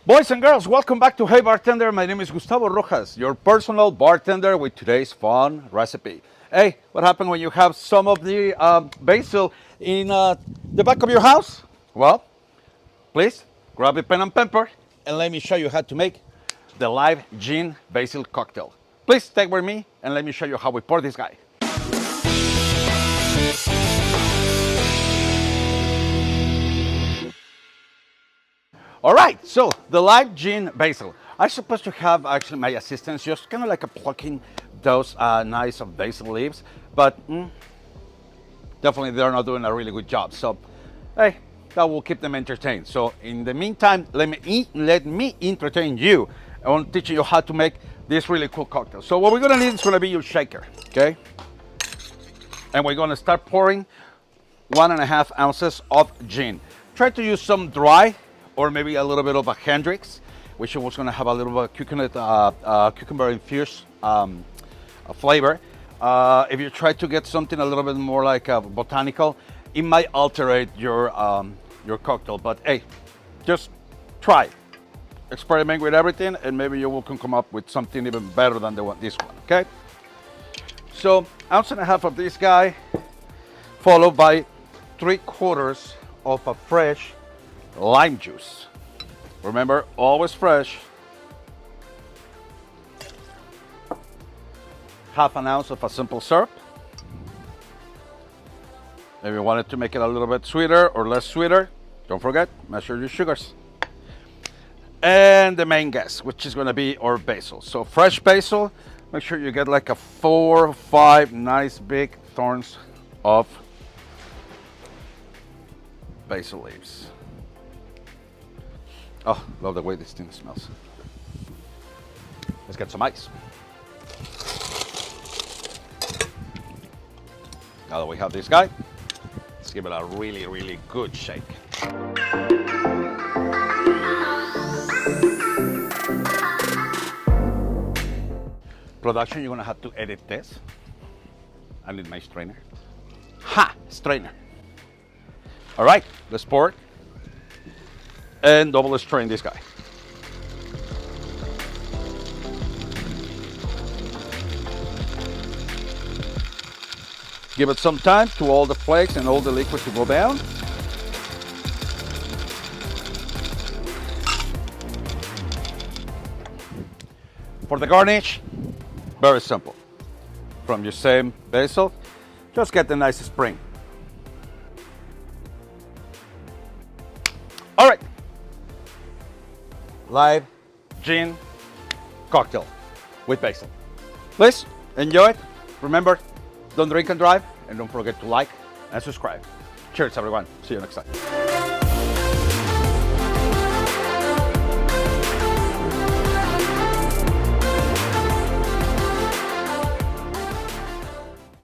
Boys and girls, welcome back to Hey Bartender. My name is Gustavo Rojas, your personal bartender with today's fun recipe. Hey, what happened when you have some of the basil in the back of your house? Well, please grab a pen and paper and let me show you how to make the live gin basil cocktail. Please stay with me and let me show you how we pour this guy. All right, so the live gin basil. I'm supposed to have actually my assistants just kind of like a plucking those nice of basil leaves, but definitely they're not doing a really good job. So, hey, that will keep them entertained. So in the meantime, let me entertain you on teaching you how to make this really cool cocktail. So what we're gonna need is gonna be your shaker, okay? And we're gonna start pouring 1.5 ounces of gin. Try to use some dry or maybe a little bit of a Hendrix, which was going to have a little bit of cucumber infused flavor. If you try to get something a little bit more like botanical, it might alter your cocktail. But hey, just try, experiment with everything, and maybe you will come up with something even better than this one. Okay. So 1.5 ounces of this guy, followed by 3/4 of a fresh lime juice. Remember, always fresh. 1/2 ounce of a simple syrup. If you wanted to make it a little bit sweeter or less sweeter, don't forget, measure your sugars. And the main guest, which is going to be our basil. So fresh basil, make sure you get like a 4 or 5 nice big thorns of basil leaves. Oh, love the way this thing smells. Let's get some ice. Now that we have this guy, let's give it a really, really good shake. Production, you're gonna have to edit this. I need my strainer. Ha! Strainer. All right, let's pour it. And double strain this guy. Give it some time to all the flakes and all the liquid to go down. For the garnish, very simple. From your same basil, just get the nice spring. All right. Live gin cocktail with basil. Please enjoy it. Remember, don't drink and drive, and don't forget to like and subscribe. Cheers, everyone. See you next time.